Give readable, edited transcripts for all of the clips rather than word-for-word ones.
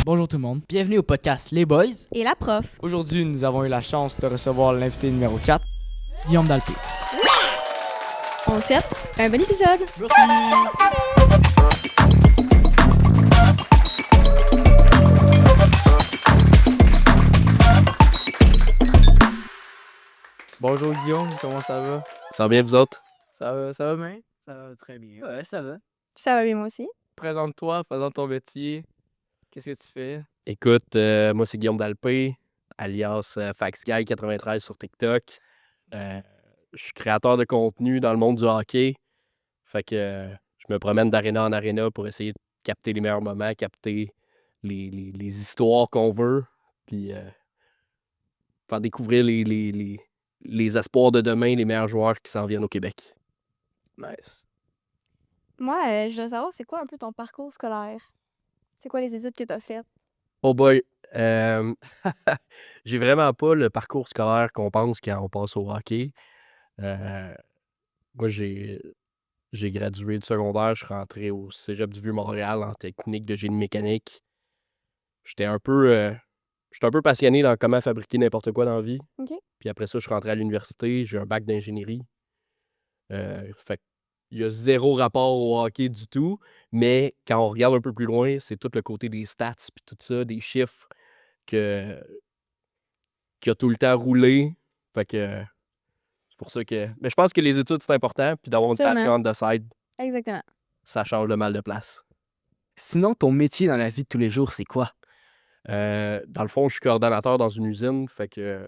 Bonjour tout le monde. Bienvenue au podcast Les Boys. Et la prof. Aujourd'hui, nous avons eu la chance de recevoir l'invité numéro 4. Guillaume Dalpé. On vous souhaite un bon épisode. Bonjour Guillaume, comment ça va? Ça va bien, vous autres? Ça va bien? Ça va très bien. Ouais, ça va. Ça va bien, moi aussi. Présente-toi, présente ton métier. Qu'est-ce que tu fais? Écoute, moi, c'est Guillaume Dalpé, alias FaxGuy93 sur TikTok. Je suis créateur de contenu dans le monde du hockey. Fait que je me promène d'aréna en aréna pour essayer de capter les meilleurs moments, capter les histoires qu'on veut, puis faire découvrir les espoirs de demain, les meilleurs joueurs qui s'en viennent au Québec. Nice. Moi, je veux savoir, c'est quoi un peu ton parcours scolaire? C'est quoi les études que tu as faites? Oh boy! J'ai vraiment pas le parcours scolaire qu'on pense quand on passe au hockey. Moi, j'ai gradué du secondaire, je suis rentré au Cégep du Vieux-Montréal en technique de génie mécanique. J'étais un peu passionné dans comment fabriquer n'importe quoi dans la vie. OK. Puis après ça, je suis rentré à l'université, j'ai un bac d'ingénierie. Fait il y a zéro rapport au hockey du tout, mais quand on regarde un peu plus loin, c'est tout le côté des stats puis tout ça, des chiffres qui a tout le temps roulé. Fait que c'est pour ça que... Mais je pense que les études, c'est important, puis d'avoir une Sûrement. passion on the side, Exactement. ça change le mal de place. Sinon, ton métier dans la vie de tous les jours, c'est quoi? Dans le fond, je suis coordonnateur dans une usine, fait que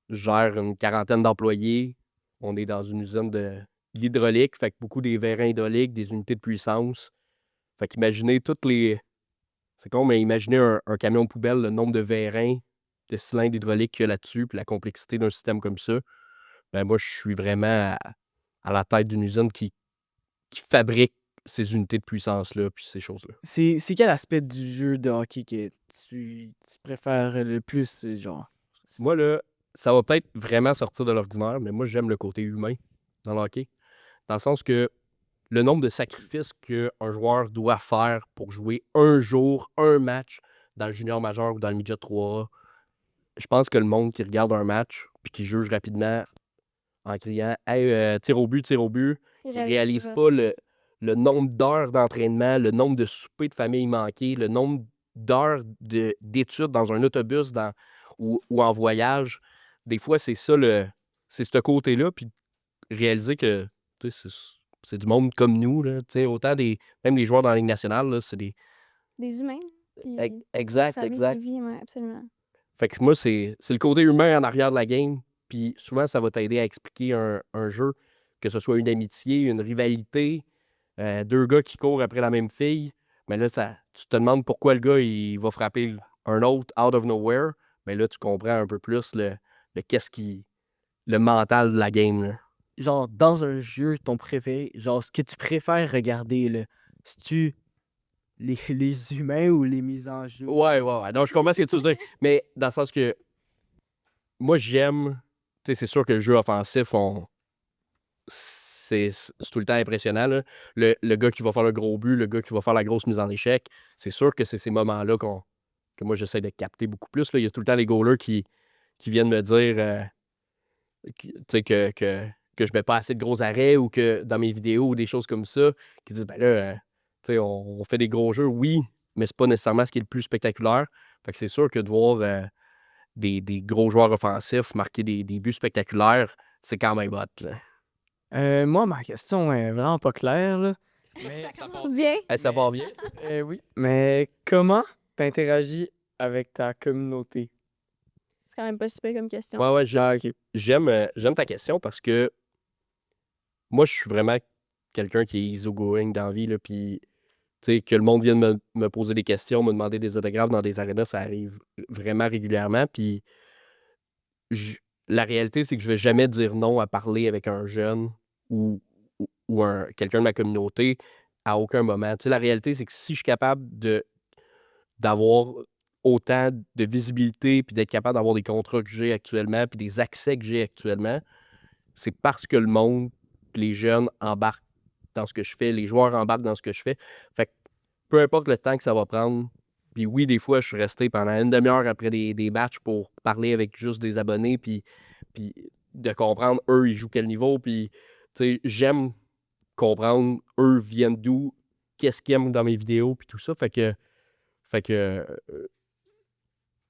je gère une quarantaine d'employés. On est dans une usine de l'hydraulique, fait que beaucoup des vérins hydrauliques, des unités de puissance. Fait qu'imaginez toutes les... C'est con, mais imaginez un camion poubelle, le nombre de vérins, de cylindres hydrauliques qu'il y a là-dessus, puis la complexité d'un système comme ça. Ben moi, je suis vraiment à la tête d'une usine qui fabrique ces unités de puissance-là, puis ces choses-là. C'est quel aspect du jeu de hockey que tu préfères le plus, genre? Moi, là, ça va peut-être vraiment sortir de l'ordinaire, mais moi, j'aime le côté humain dans le hockey. Dans le sens que le nombre de sacrifices qu'un joueur doit faire pour jouer un jour, un match dans le junior majeur ou dans le midget 3A, je pense que le monde qui regarde un match puis qui juge rapidement en criant « Hey, tire au but », il réalise pas le nombre d'heures d'entraînement, le nombre de soupers de famille manqués, le nombre d'heures d'études dans un autobus ou en voyage. Des fois, c'est ça, c'est ce côté-là, puis réaliser que c'est du monde comme nous, là, autant même les joueurs dans la Ligue nationale, là, c'est des... Des humains. Puis Exact. famille de vie, ouais, absolument. Fait que moi, c'est le côté humain en arrière de la game, puis souvent, ça va t'aider à expliquer un jeu, que ce soit une amitié, une rivalité, deux gars qui courent après la même fille, mais là, tu te demandes pourquoi le gars, il va frapper un autre out of nowhere, mais là, tu comprends un peu plus le mental de la game, là. Genre, dans un jeu, ton préféré, genre, ce que tu préfères regarder, là, c'est-tu les humains ou les mises en jeu? Ouais. Donc, je comprends ce que tu veux dire. Mais dans le sens que moi, j'aime... Tu sais, c'est sûr que le jeu offensif, c'est tout le temps impressionnant, là. Le gars qui va faire le gros but, le gars qui va faire la grosse mise en échec, c'est sûr que c'est ces moments-là que moi, j'essaie de capter beaucoup plus, là. Il y a tout le temps les goalers qui viennent me dire tu sais, que je mets pas assez de gros arrêts ou que dans mes vidéos ou des choses comme ça, qui disent, ben là, tu sais, on fait des gros jeux, oui, mais c'est pas nécessairement ce qui est le plus spectaculaire. Fait que c'est sûr que de voir des gros joueurs offensifs marquer des buts spectaculaires, c'est quand même hot, là. Moi, ma question est vraiment pas claire, là. Ça commence bien. Ça va bien? Oui. Mais comment t'interagis avec ta communauté? C'est quand même pas super comme question. Ouais, OK. j'aime ta question parce que moi, je suis vraiment quelqu'un qui est easygoing dans la vie, là, puis tu sais, que le monde vienne me poser des questions, me demander des autographes dans des arénas, ça arrive vraiment régulièrement, puis la réalité, c'est que je vais jamais dire non à parler avec un jeune ou quelqu'un de ma communauté à aucun moment. Tu sais, la réalité, c'est que si je suis capable d'avoir autant de visibilité puis d'être capable d'avoir des contrats que j'ai actuellement puis des accès que j'ai actuellement, c'est parce que le monde, les jeunes embarquent dans ce que je fais, les joueurs embarquent dans ce que je fais. Fait que peu importe le temps que ça va prendre, Puis oui, des fois, je suis resté pendant une demi-heure après des matchs pour parler avec juste des abonnés, puis de comprendre, eux, ils jouent quel niveau. Puis, tu sais, j'aime comprendre, eux viennent d'où, qu'est-ce qu'ils aiment dans mes vidéos, puis tout ça. Fait que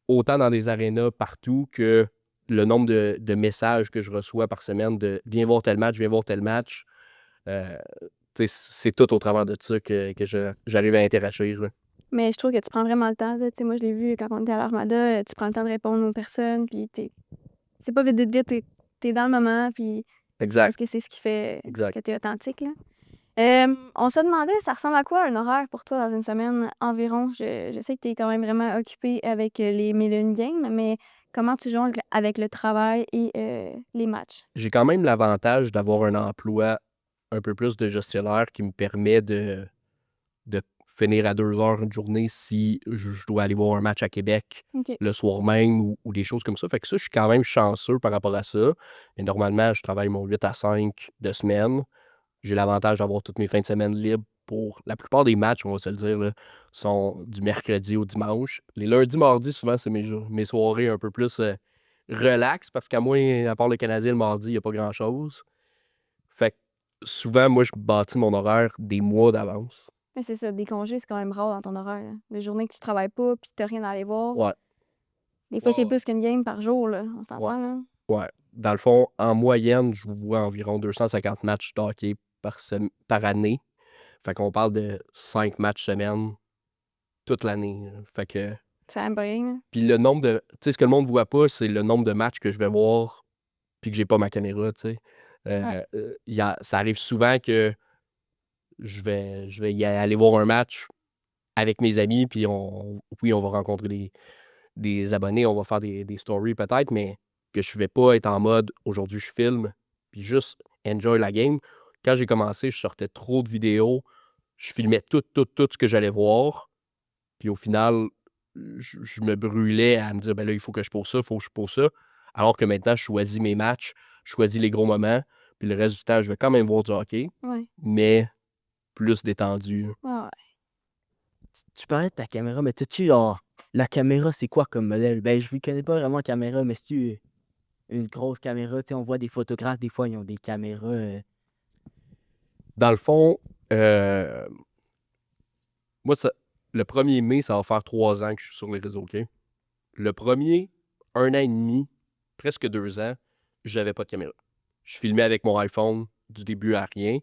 autant dans des arénas partout que le nombre de messages que je reçois par semaine de « viens voir tel match, viens voir tel match euh, », c'est tout au travers de ça que j'arrive à interagir. Là. Mais je trouve que tu prends vraiment le temps, là. Tu sais, moi, je l'ai vu quand on était à l'Armada, tu prends le temps de répondre aux personnes, puis c'est pas vite, vite, vite, t'es dans le moment, puis je pense Exact. que c'est ce qui fait Exact. que t'es authentique, là. On se demandait, ça ressemble à quoi un horaire pour toi dans une semaine environ? Je sais que t'es quand même vraiment occupé avec les 1001 games, mais comment tu jongles avec le travail et les matchs? J'ai quand même l'avantage d'avoir un emploi un peu plus de gestionnaire qui me permet de finir à 2 heures une journée si je dois aller voir un match à Québec OK. le soir même ou des choses comme ça. Fait que ça, je suis quand même chanceux par rapport à ça. Mais normalement, je travaille mon 8 à 5 de semaine. J'ai l'avantage d'avoir toutes mes fins de semaine libres pour la plupart des matchs, on va se le dire, là, sont du mercredi au dimanche. Les lundis, mardis, souvent, c'est mes soirées un peu plus relax parce qu'à moi, à part le Canadien le mardi, il n'y a pas grand-chose. Fait que souvent, moi, je bâtis mon horaire des mois d'avance. Mais c'est ça, des congés, c'est quand même rare dans ton horaire, là. Des journées que tu travailles pas puis que t'as rien à aller voir. Ouais. Des fois, c'est Ouais. plus qu'une game par jour, là. On s'entend, Ouais. là. Ouais. Dans le fond, en moyenne, je vois environ 250 matchs de hockey par année. Fait qu'on parle de 5 matchs semaine toute l'année. Fait que. Ça aime bien, là. Puis le nombre de. Tu sais, ce que le monde voit pas, c'est le nombre de matchs que je vais voir puis que j'ai pas ma caméra, tu sais. Ouais. Ça arrive souvent que je vais y aller voir un match avec mes amis, puis on va rencontrer des abonnés, on va faire des stories peut-être, mais que je vais pas être en mode aujourd'hui je filme, puis juste enjoy la game. Quand j'ai commencé, je sortais trop de vidéos, je filmais tout ce que j'allais voir, puis au final, je me brûlais à me dire, ben là, il faut que je pose ça, il faut que je pose ça. Alors que maintenant, je choisis mes matchs, je choisis les gros moments, puis le reste du temps, je vais quand même voir du hockey, Ouais. mais plus détendu. Ouais, ouais. Tu parlais de ta caméra, mais t'as-tu genre. La caméra, c'est quoi comme modèle? Ben, je ne connais pas vraiment la caméra, mais c'est-tu une grosse caméra? Tu sais, on voit des photographes, des fois, ils ont des caméras. Dans le fond, moi, le 1er mai, ça va faire 3 ans que je suis sur les réseaux, OK? Le premier, 1 an et demi, presque 2 ans, j'avais pas de caméra. Je filmais avec mon iPhone du début à rien.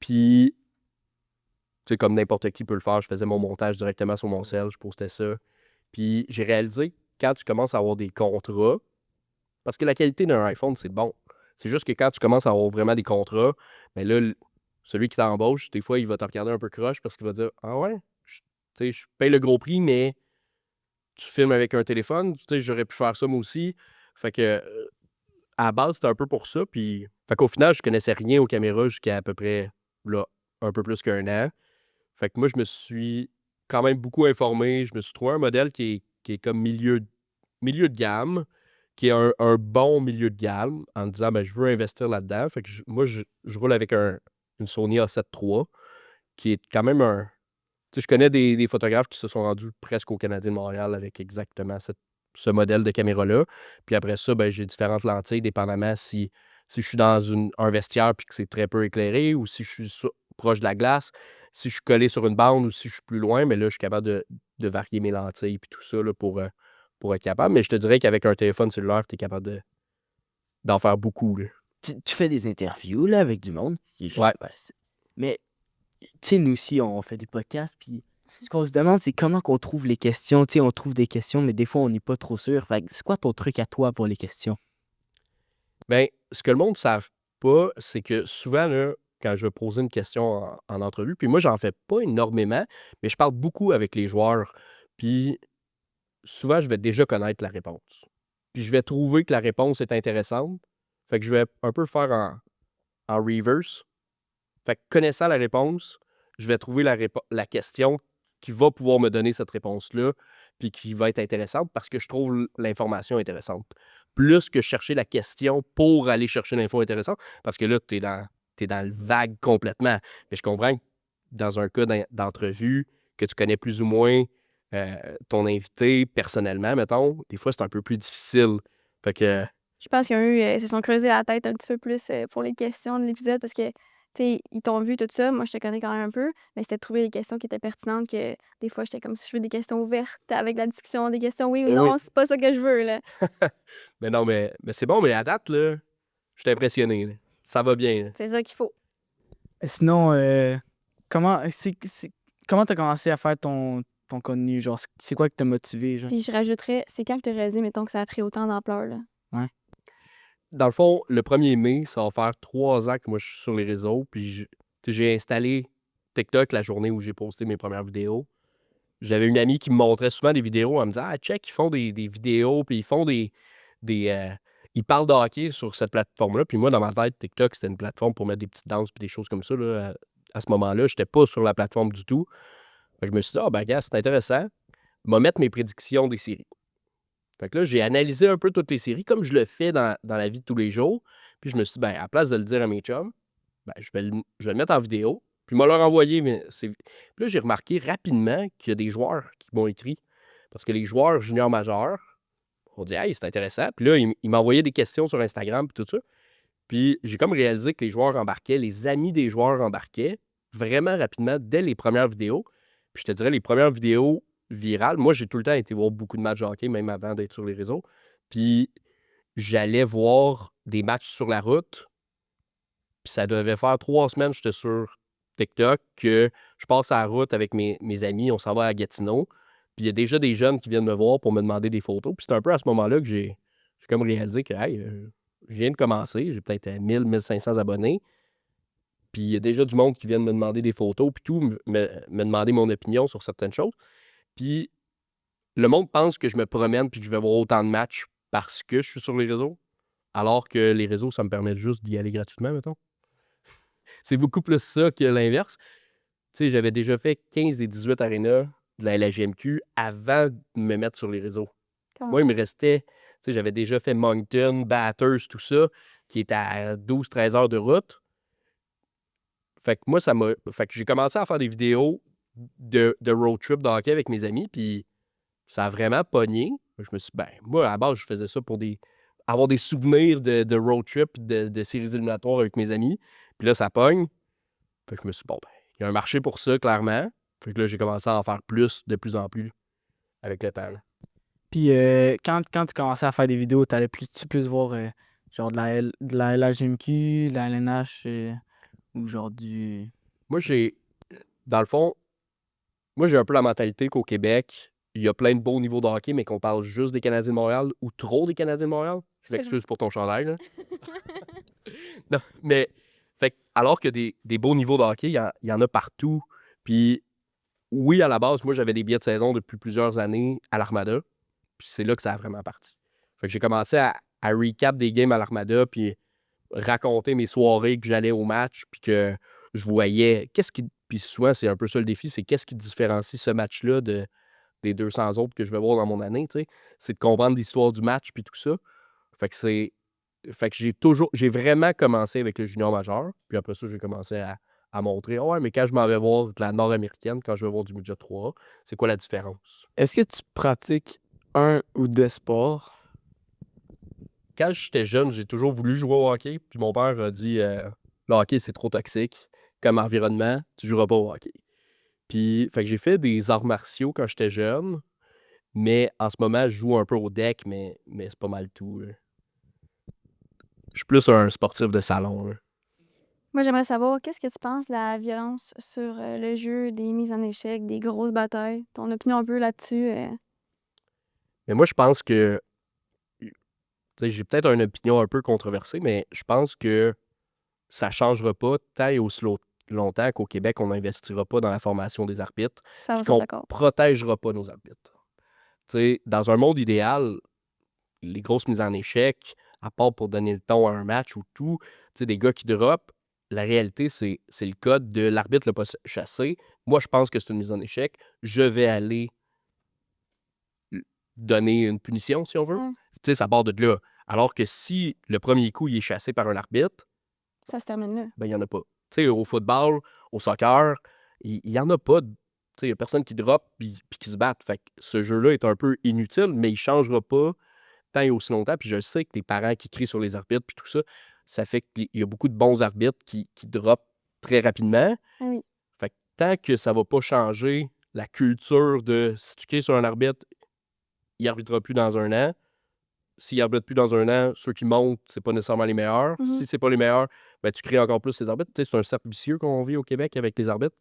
Puis, tu sais, comme n'importe qui peut le faire, je faisais mon montage directement sur mon cell, je postais ça. Puis, j'ai réalisé, quand tu commences à avoir des contrats, parce que la qualité d'un iPhone, c'est bon. C'est juste que quand tu commences à avoir vraiment des contrats, ben là, celui qui t'embauche, des fois, il va te regarder un peu croche parce qu'il va dire « Ah ouais, tu sais, je paye le gros prix, mais tu filmes avec un téléphone, tu sais, j'aurais pu faire ça moi aussi. » Fait que, à la base, c'était un peu pour ça. Puis, fait qu'au final, je connaissais rien aux caméras jusqu'à à peu près, là, un peu plus qu'1 an. Fait que moi, je me suis quand même beaucoup informé. Je me suis trouvé un modèle qui est comme milieu de gamme, qui est un bon milieu de gamme, en me disant, ben, je veux investir là-dedans. Fait que moi, je roule avec une Sony A7 III, qui est quand même un. Tu sais, je connais des photographes qui se sont rendus presque au Canadien de Montréal avec exactement ce modèle de caméra-là. Puis après ça, ben, j'ai différentes lentilles, dépendamment si je suis dans un vestiaire puis que c'est très peu éclairé ou si je suis proche de la glace, si je suis collé sur une bande ou si je suis plus loin, mais là, je suis capable de varier mes lentilles puis tout ça là, pour être capable. Mais je te dirais qu'avec un téléphone cellulaire, tu es capable d'en faire beaucoup. Là. Tu fais des interviews là, avec du monde. Ouais. Mais, tu sais, nous aussi, on fait des podcasts. Puis, ce qu'on se demande, c'est comment qu'on trouve les questions. Tu sais, on trouve des questions, mais des fois, on n'est pas trop sûr. Fait que c'est quoi ton truc à toi pour les questions? Ben, ce que le monde ne savent pas, c'est que souvent, là, quand je vais poser une question en entrevue, puis moi, j'en fais pas énormément, mais je parle beaucoup avec les joueurs. Puis souvent, je vais déjà connaître la réponse. Puis je vais trouver que la réponse est intéressante. Fait que je vais un peu faire en reverse. Fait que connaissant la réponse, je vais trouver la question qui va pouvoir me donner cette réponse-là, puis qui va être intéressante parce que je trouve l'information intéressante. Plus que chercher la question pour aller chercher l'info intéressante, parce que là, t'es dans le vague complètement. Mais je comprends que dans un cas d'entrevue que tu connais plus ou moins, ton invité personnellement, mettons, des fois, c'est un peu plus difficile. Fait que, Je pense ils se sont creusés la tête un petit peu plus pour les questions de l'épisode parce que, tu sais, ils t'ont vu tout ça. Moi, je te connais quand même un peu, mais c'était de trouver les questions qui étaient pertinentes que des fois, j'étais comme si je veux des questions ouvertes avec la discussion, des questions oui ou oui. non, c'est pas ça que je veux, là. Mais non, mais c'est bon, mais à date, là, je suis impressionné. Là. Ça va bien. Là. C'est ça qu'il faut. Sinon, comment comment t'as commencé à faire ton contenu? Genre, c'est quoi qui t'a motivé, genre? Puis je rajouterais, c'est quand que tu aurais dit, mettons, que ça a pris autant d'ampleur, là? Dans le fond, le 1er mai, ça va faire 3 ans que moi, je suis sur les réseaux. Puis j'ai installé TikTok la journée où j'ai posté mes premières vidéos. J'avais une amie qui me montrait souvent des vidéos. Elle me disait, ah, check, ils font des vidéos, puis ils font ils parlent de hockey sur cette plateforme-là. Puis moi, dans ma tête, TikTok, c'était une plateforme pour mettre des petites danses puis des choses comme ça. Là. À ce moment-là, je n'étais pas sur la plateforme du tout. Fait que je me suis dit, ah, ben, gars, c'est intéressant. Je vais mettre mes prédictions des séries. Fait que là, j'ai analysé un peu toutes les séries, comme je le fais dans la vie de tous les jours. Puis je me suis dit, ben, à la place de le dire à mes chums, ben, je vais le mettre en vidéo. Puis m'a leur envoyé. Puis là, j'ai remarqué rapidement qu'il y a des joueurs qui m'ont écrit. Parce que les joueurs juniors majeurs ont dit, hey, c'est intéressant. Puis là, ils m'envoyaient des questions sur Instagram puis tout ça. Puis j'ai comme réalisé que les joueurs embarquaient, les amis des joueurs embarquaient vraiment rapidement dès les premières vidéos. Puis je te dirais, les premières vidéos virales, moi, j'ai tout le temps été voir beaucoup de matchs de hockey, même avant d'être sur les réseaux. Puis j'allais voir des matchs sur la route. Puis ça devait faire 3 semaines, j'étais sur TikTok, que je passe à la route avec mes amis, on s'en va à Gatineau. Puis il y a déjà des jeunes qui viennent me voir pour me demander des photos. Puis c'est un peu à ce moment-là que j'ai comme réalisé que hey, je viens de commencer, j'ai peut-être 1000, 1500 abonnés. Puis il y a déjà du monde qui vient me demander des photos, puis tout, me demander mon opinion sur certaines choses. Puis le monde pense que je me promène puis que je vais voir autant de matchs parce que je suis sur les réseaux, alors que les réseaux, ça me permet juste d'y aller gratuitement, mettons. C'est beaucoup plus ça que l'inverse. Tu sais, j'avais déjà fait 15 des 18 arénas de la LHJMQ avant de me mettre sur les réseaux. Moi, il me restait, tu sais, j'avais déjà fait Moncton, Bathurst, tout ça, qui est à 12-13 heures de route. Fait que moi, fait que j'ai commencé à faire des vidéos de road trip de hockey avec mes amis, puis ça a vraiment pogné. Je me suis dit, ben, moi, à la base, je faisais ça pour avoir des souvenirs de road trip, de séries éliminatoires avec mes amis. Puis là, ça pogne. Fait que je me suis dit, bon, ben, il y a un marché pour ça, clairement. Fait que là, j'ai commencé à en faire de plus en plus, avec le temps. Là. Puis quand tu commençais à faire des vidéos, t'allais plus voir genre de la LHMQ, de la LNH ou genre du... Moi, dans le fond, moi, j'ai un peu la mentalité qu'au Québec, il y a plein de beaux niveaux de hockey, mais qu'on parle juste des Canadiens de Montréal ou trop des Canadiens de Montréal. Je m'excuse pour ton chandail, là. Non, mais fait alors que des beaux niveaux de hockey, il y en a partout. Puis oui, à la base, moi, j'avais des billets de saison depuis plusieurs années à l'Armada. Puis c'est là que ça a vraiment parti. Fait que j'ai commencé à recap des games à l'Armada, puis raconter mes soirées que j'allais au match, puis que je voyais puis souvent, c'est un peu ça le défi, c'est qu'est-ce qui différencie ce match-là des 200 autres que je vais voir dans mon année, tu sais. C'est de comprendre l'histoire du match, puis tout ça. Fait que j'ai vraiment commencé avec le junior majeur, puis après ça, j'ai commencé à montrer, ouais, mais quand je m'en vais voir de la nord-américaine, quand je vais voir du midget 3, c'est quoi la différence? Est-ce que tu pratiques un ou deux sports? Quand j'étais jeune, j'ai toujours voulu jouer au hockey, puis mon père a dit, le hockey, c'est trop toxique comme environnement, tu joueras pas au hockey. Puis, fait que j'ai fait des arts martiaux quand j'étais jeune, mais en ce moment, je joue un peu au deck, mais c'est pas mal tout. Là. Je suis plus un sportif de salon. Là. Moi, j'aimerais savoir, qu'est-ce que tu penses de la violence sur le jeu, des mises en échec, des grosses batailles? Ton opinion un peu là-dessus? Mais moi, je pense que, tu sais, j'ai peut-être une opinion un peu controversée, mais je pense que ça changera pas tant et aussi longtemps qu'au Québec, on n'investira pas dans la formation des arbitres, Ça, puis on qu'on d'accord. protégera pas nos arbitres. Tu sais, dans un monde idéal, les grosses mises en échec, à part pour donner le ton à un match ou tout, tu sais, des gars qui dropent, la réalité, c'est le code de l'arbitre l'a pas chassé. Moi, je pense que c'est une mise en échec. Je vais aller donner une punition, si on veut. Mm. Tu sais, ça part de là. Alors que si le premier coup, il est chassé par un arbitre, Ça se termine là. ben, il n'y en a pas. Tu sais, au football, au soccer, il n'y en a pas il y a personne qui drop puis qui se batte. Fait que ce jeu-là est un peu inutile, mais il changera pas tant et aussi longtemps. Puis je sais que les parents qui crient sur les arbitres puis tout ça, ça fait qu'il y a beaucoup de bons arbitres qui drop très rapidement. Ah oui. Fait que tant que ça va pas changer la culture de si tu cries sur un arbitre, il arbitrera plus dans un an. S'il arbitre plus dans un an, ceux qui montent, c'est pas nécessairement les meilleurs. Mhm. Si c'est pas les meilleurs, ben tu crées encore plus les arbitres. Tu sais, c'est un cercle vicieux qu'on vit au Québec avec les arbitres.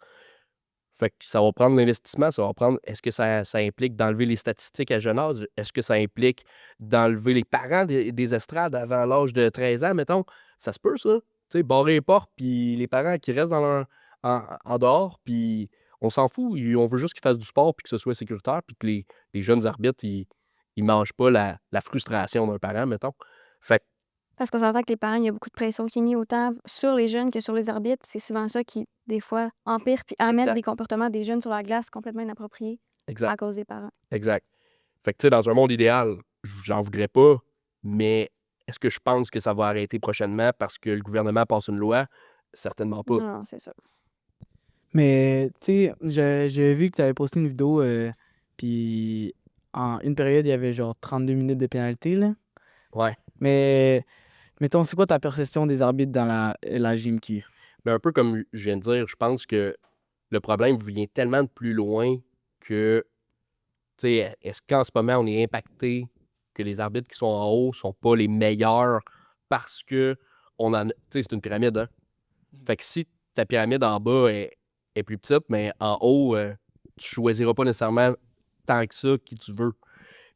Fait que ça va prendre l'investissement, ça va prendre. Est-ce que ça implique d'enlever les statistiques à jeune âge? Est-ce que ça implique d'enlever les parents des estrades avant l'âge de 13 ans, mettons? Ça se peut, ça. Tu sais, barrer les portes, puis les parents qui restent en dehors, puis on s'en fout. On veut juste qu'ils fassent du sport, puis que ce soit sécuritaire, puis que les jeunes arbitres, ils mangent pas la frustration d'un parent, mettons. Fait que Parce qu'on s'entend que les parents, il y a beaucoup de pression qui est mise autant sur les jeunes que sur les arbitres. Puis c'est souvent ça qui, des fois, empire puis amène Exact. des comportements des jeunes sur la glace complètement inappropriés exact. à cause des parents. Exact. Fait que, tu sais, dans un monde idéal, j'en voudrais pas, mais est-ce que je pense que ça va arrêter prochainement parce que le gouvernement passe une loi? Certainement pas. Non, c'est sûr. Mais, tu sais, j'ai vu que tu avais posté une vidéo, puis en une période, il y avait genre 32 minutes de pénalité, là. Ouais. Mais, mettons, c'est quoi ta perception des arbitres dans la GMQ? Mais un peu comme je viens de dire, je pense que le problème vient tellement de plus loin que, tu sais, est-ce qu'en ce moment, on est impacté que les arbitres qui sont en haut sont pas les meilleurs parce que on en a. Tu sais, c'est une pyramide, hein? Fait que si ta pyramide en bas est plus petite, mais en haut, tu choisiras pas nécessairement tant que ça qui tu veux.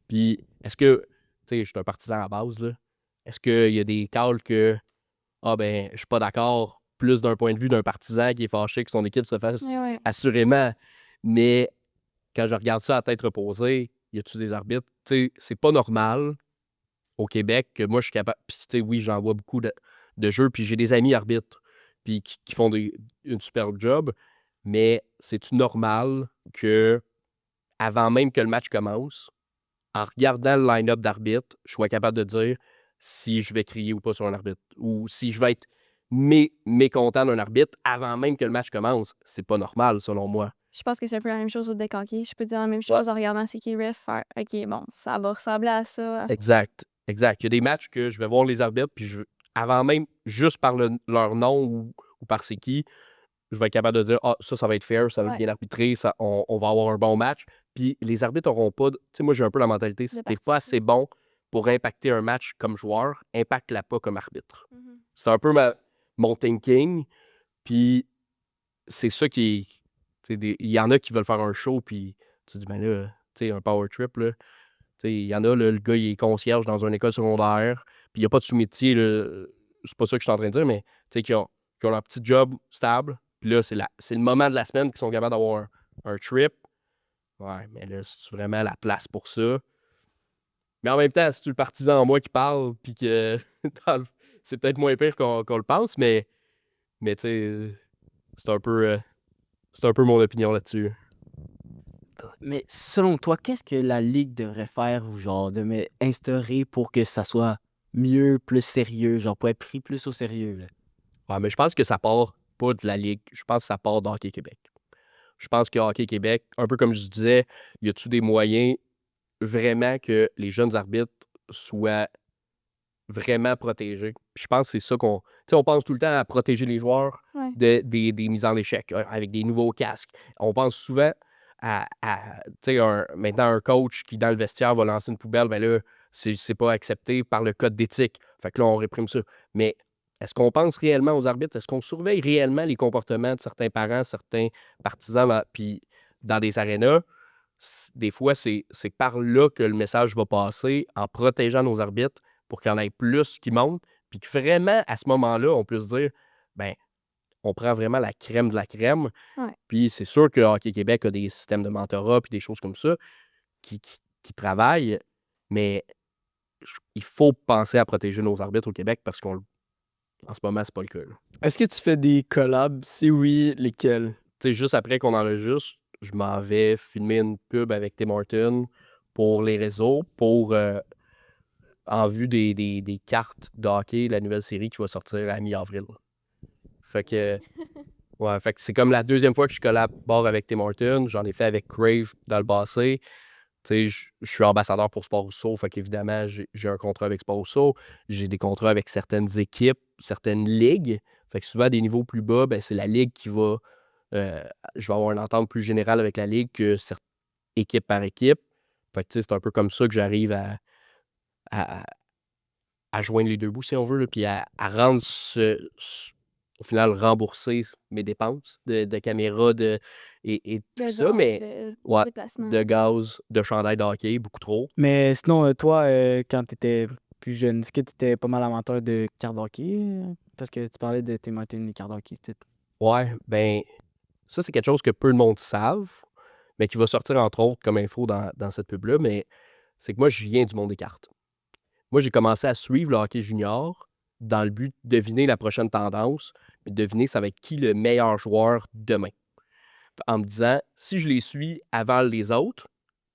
Puis, est-ce que, tu sais, je suis un partisan à la base, là. Est-ce qu'il y a des calls que, je suis pas d'accord, plus d'un point de vue d'un partisan qui est fâché que son équipe se fasse? Oui, oui. Assurément. Mais quand je regarde ça à tête reposée, y a-tu des arbitres? Tu sais, c'est pas normal au Québec que moi, je suis capable. Puis, tu sais, oui, j'en vois beaucoup de jeux, puis j'ai des amis arbitres, puis qui font une superbe job. Mais c'est-tu normal que, avant même que le match commence, en regardant le line-up d'arbitres, je sois capable de dire si je vais crier ou pas sur un arbitre, ou si je vais être mécontent d'un arbitre avant même que le match commence? C'est pas normal, selon moi. Je pense que c'est un peu la même chose au deck hockey. Je peux dire la même chose en regardant c'est qui ref, faire OK, bon, ça va ressembler à ça. Exact. Il y a des matchs que je vais voir les arbitres, puis avant même, juste par leur nom ou par c'est qui, je vais être capable de dire ça va être fair, ça va être Ouais. bien arbitré, on va avoir un bon match. Puis les arbitres n'auront pas. Tu sais, moi, j'ai un peu la mentalité, si t'es pas assez bon pour impacter un match comme joueur, impacte-la pas comme arbitre. Mhm. C'est un peu mon thinking. Puis c'est ça qui est. Il y en a qui veulent faire un show, puis tu te dis, ben là, tu sais, un power trip, là. Tu sais, il y en a, là, le gars, il est concierge dans une école secondaire, puis il n'y a pas de sous-métier, là. C'est pas ça que je suis en train de dire, mais tu sais, qui ont leur petit job stable. Puis là, c'est le moment de la semaine qu'ils sont capables d'avoir un trip. Ouais, mais là, c'est vraiment la place pour ça. Mais en même temps, c'est-tu le partisan en moi qui parle, puis que c'est peut-être moins pire qu'on le pense, mais tu sais, c'est un peu mon opinion là-dessus. Mais selon toi, qu'est-ce que la Ligue devrait faire ou genre instaurer pour que ça soit mieux, plus sérieux, genre pour être pris plus au sérieux, là? Ouais, mais je pense que ça part pas de la Ligue. Je pense que ça part d'Hockey Québec. Je pense que Hockey Québec, un peu comme je disais, y a-tu des moyens vraiment que les jeunes arbitres soient vraiment protégés? Puis je pense que c'est ça qu'on. Tu sais, on pense tout le temps à protéger les joueurs Ouais. des mises en échec avec des nouveaux casques. On pense souvent à tu sais, maintenant un coach qui, dans le vestiaire, va lancer une poubelle, ben là, c'est pas accepté par le code d'éthique. Fait que là, on réprime ça. Mais est-ce qu'on pense réellement aux arbitres? Est-ce qu'on surveille réellement les comportements de certains parents, certains partisans puis dans des arénas? Des fois, c'est par là que le message va passer, en protégeant nos arbitres pour qu'il y en ait plus qui montent, puis que vraiment, à ce moment-là, on puisse dire, ben, on prend vraiment la crème de la crème. Ouais. Puis c'est sûr que Hockey Québec a des systèmes de mentorat puis des choses comme ça qui travaillent, mais il faut penser à protéger nos arbitres au Québec parce qu'en ce moment, c'est pas le cas. là. Est-ce que tu fais des collabs? Si oui, lesquels? Tu sais, juste après qu'on enregistre, je m'en vais filmer une pub avec Tim Hortons pour les réseaux, en vue des cartes de hockey, la nouvelle série qui va sortir à mi-avril. Fait que, Ouais, fait que c'est comme la deuxième fois que je collabore avec Tim Hortons. J'en ai fait avec Crave dans le passé. Tu sais, je suis ambassadeur pour Sport Rousseau, fait qu'évidemment, j'ai un contrat avec Sport Rousseau. J'ai des contrats avec certaines équipes, certaines ligues. Fait que souvent, à des niveaux plus bas, ben, c'est la ligue qui va... je vais avoir une entente plus générale avec la ligue que équipe par équipe. Fait que tu sais, c'est un peu comme ça que j'arrive à, à joindre les deux bouts, si on veut, là, puis à rendre au final, rembourser mes dépenses de caméra et tout De ça, gaz, mais de ouais, déplacement. de gaz, de chandail de hockey, beaucoup trop. Mais sinon, toi, quand tu étais plus jeune, est-ce que tu étais pas mal amateur de cartes hockey? Parce que tu parlais de Tim Hortons, les cartes hockey, tu sais. Ouais, ben, ça, c'est quelque chose que peu de monde savent, mais qui va sortir, entre autres, comme info dans cette pub-là, mais c'est que moi, je viens du monde des cartes. Moi, j'ai commencé à suivre le hockey junior dans le but de deviner la prochaine tendance, mais de deviner ça va être qui le meilleur joueur demain. En me disant, si je les suis avant les autres,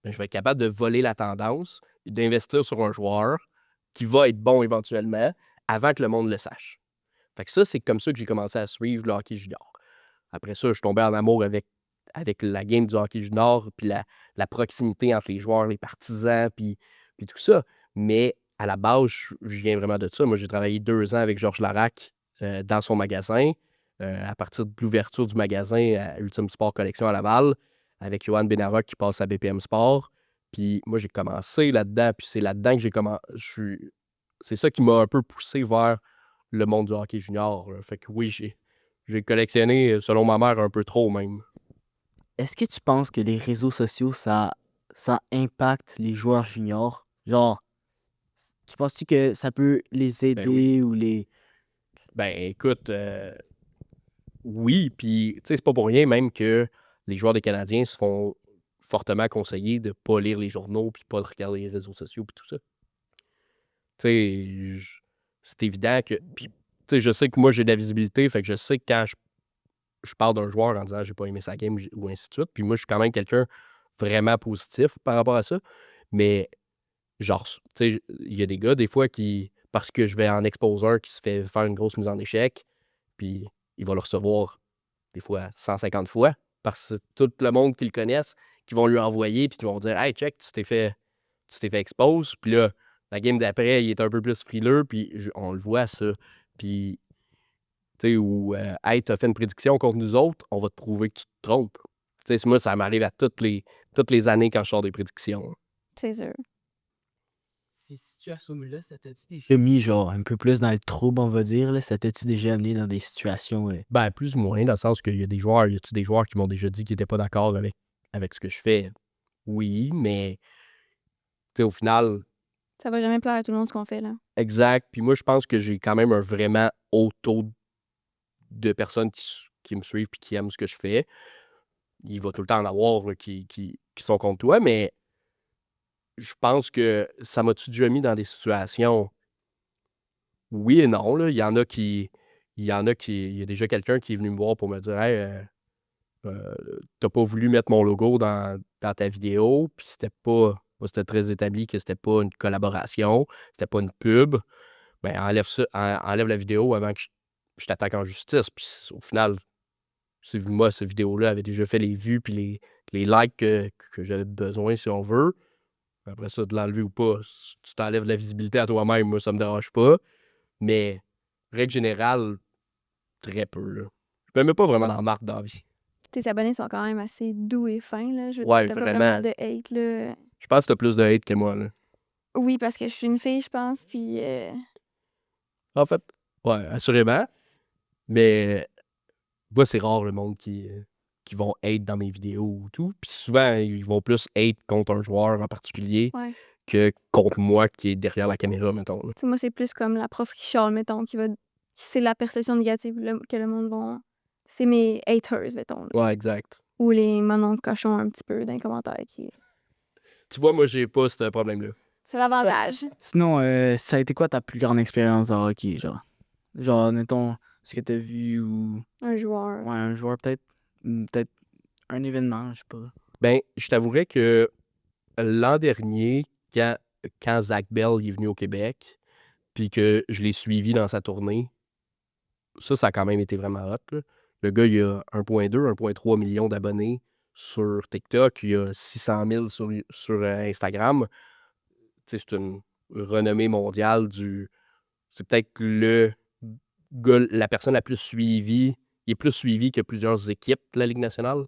ben, je vais être capable de voler la tendance et d'investir sur un joueur qui va être bon éventuellement avant que le monde le sache. Fait que ça, c'est comme ça que j'ai commencé à suivre le hockey junior. Après ça, je suis tombé en amour avec la game du hockey junior, puis la proximité entre les joueurs, les partisans, puis tout ça. Mais à la base, je viens vraiment de ça. Moi, j'ai travaillé 2 ans avec Georges Larac dans son magasin. À partir de l'ouverture du magasin à Ultime Sport Collection à Laval, avec Johan Benara qui passe à BPM Sport. Puis moi, j'ai commencé là-dedans, puis c'est là-dedans que j'ai commencé. C'est ça qui m'a un peu poussé vers le monde du hockey junior. Là. Fait que oui, j'ai collectionné, selon ma mère, un peu trop même. Est-ce que tu penses que les réseaux sociaux, ça impacte les joueurs juniors? Genre, tu penses-tu que ça peut les Ben oui. aider ou les... Ben écoute, oui, puis tu sais, c'est pas pour rien même que les joueurs des Canadiens se font fortement conseiller de pas lire les journaux puis pas de regarder les réseaux sociaux puis tout ça. Tu sais, c'est évident que... Puis, tu sais, je sais que moi, j'ai de la visibilité, fait que je sais que quand je parle d'un joueur en disant j'ai pas aimé sa game ou ainsi de suite, puis moi, je suis quand même quelqu'un vraiment positif par rapport à ça, mais genre, tu sais, il y a des gars, des fois, qui... Parce que je vais en exposeur qui se fait faire une grosse mise en échec, puis il va le recevoir des fois 150 fois, parce que tout le monde qui le connaisse, qui vont lui envoyer, puis qui vont dire « Hey, check, tu t'es fait expose. » Puis là, la game d'après, il est un peu plus frileux, puis on le voit, ça. Puis, tu sais, ou « Hey, t'as fait une prédiction contre nous autres, on va te prouver que tu te trompes. » Tu sais, moi, ça m'arrive à toutes les années quand je sors des prédictions. C'est sûr. Ces situations-là, ça t'a-tu déjà mis, genre, un peu plus dans le trouble, on va dire, là? Ça t'a-tu déjà amené dans des situations... Ben, plus ou moins, dans le sens qu'il y a des joueurs, y a-tu des joueurs qui m'ont déjà dit qu'ils n'étaient pas d'accord avec ce que je fais? Oui, mais, tu sais, au final, Ça va jamais plaire à tout le monde ce qu'on fait, là. exact. Puis moi, je pense que j'ai quand même un vraiment haut taux de personnes qui me suivent et qui aiment ce que je fais. Il va tout le temps en avoir là, qui sont contre toi, mais je pense que ça m'a-tu déjà mis dans des situations? Oui et non. Là. Il y a déjà quelqu'un qui est venu me voir pour me dire « Hey, t'as pas voulu mettre mon logo dans ta vidéo, puis c'était très établi que c'était pas une collaboration, c'était pas une pub. Ben, enlève la vidéo avant que je t'attaque en justice. » Puis au final, moi, cette vidéo-là avait déjà fait les vues puis les likes que j'avais besoin, si on veut. Après ça, de l'enlever ou pas, si tu t'enlèves de la visibilité à toi-même, moi, ça me dérange pas. Mais, règle générale, très peu. Là. Je me mets pas vraiment dans la marque dans la vie. Tes abonnés sont quand même assez doux et fins, là. Je veux Ouais, dire, t'as pas vraiment. vraiment de hate, là. Je pense que t'as plus de hate que moi. Là. Oui, parce que je suis une fille, je pense, puis... En fait, ouais, assurément. Mais moi, c'est rare le monde qui vont hate dans mes vidéos ou tout. Puis souvent, ils vont plus hate contre un joueur en particulier Ouais. que contre moi qui est derrière la caméra, mettons. Là. Tu sais, moi, c'est plus comme la prof qui chiale, mettons, qui va... C'est la perception négative que le monde va... C'est mes haters, mettons, là. Ouais, exact. Ou les manons cochons un petit peu dans les commentaires. Tu vois, moi, j'ai pas ce problème-là. C'est l'avantage. Sinon, ça a été quoi ta plus grande expérience dans le hockey, genre? Genre, mettons, ce que t'as vu ou... Un joueur. Ouais, un joueur peut-être. Peut-être un événement, je sais pas. Ben, je t'avouerais que l'an dernier, quand Zach Bell est venu au Québec, puis que je l'ai suivi dans sa tournée, ça a quand même été vraiment hot. Là. Le gars, il a 1,2, 1,3 million d'abonnés sur TikTok. Il a 600 000 sur Instagram. Tu sais, c'est une renommée mondiale c'est peut-être le gars, la personne la plus suivie. Il est plus suivi que plusieurs équipes de la Ligue nationale.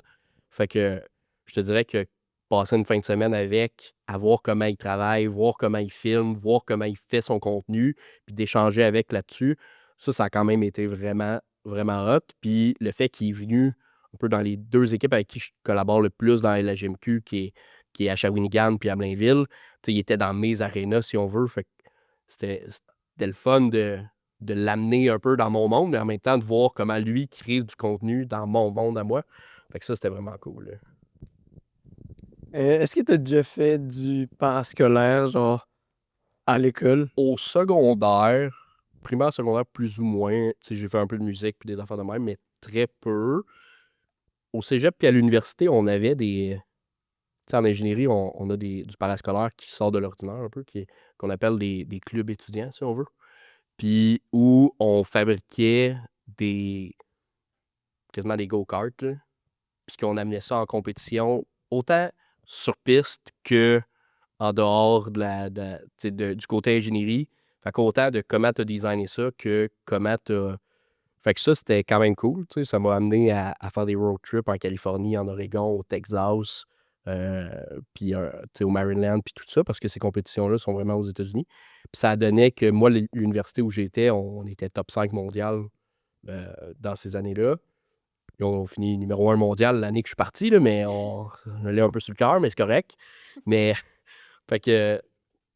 Fait que je te dirais que passer une fin de semaine avec, à voir comment il travaille, voir comment il filme, voir comment il fait son contenu, puis d'échanger avec là-dessus, ça a quand même été vraiment, vraiment hot. Puis le fait qu'il est venu un peu dans les deux équipes avec qui je collabore le plus dans la GMQ, qui est à Shawinigan puis à Blainville, tu sais, il était dans mes arénas, si on veut. Fait que c'était le fun de l'amener un peu dans mon monde, mais en même temps de voir comment lui crée du contenu dans mon monde à moi. Fait que ça, c'était vraiment cool, là. Est-ce que tu as déjà fait du parascolaire, genre à l'école? Au secondaire, primaire, secondaire, plus ou moins, tu sais, j'ai fait un peu de musique puis des affaires de même, mais très peu. Au cégep puis à l'université, on avait des... Tu sais, en ingénierie, on a du parascolaire qui sort de l'ordinaire un peu, qu'on appelle des clubs étudiants, si on veut. Puis où on fabriquait quasiment des go-karts, là, puis qu'on amenait ça en compétition, autant sur piste que en dehors tu sais, du côté ingénierie. Fait qu'autant de comment tu as designé ça que comment tu as... Fait que ça, c'était quand même cool. Tu sais, ça m'a amené à faire des road trips en Californie, en Oregon, au Texas, puis tu sais, au Maryland, puis tout ça, parce que ces compétitions-là sont vraiment aux États-Unis. Puis ça a donné que moi, l'université où j'étais, on était top 5 mondial dans ces années-là. Puis on finit numéro 1 mondial l'année que je suis parti, là, mais on allait un peu sur le cœur, mais c'est correct. Mais, fait que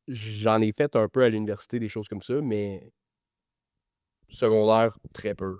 j'en ai fait un peu à l'université, des choses comme ça, mais secondaire, très peu.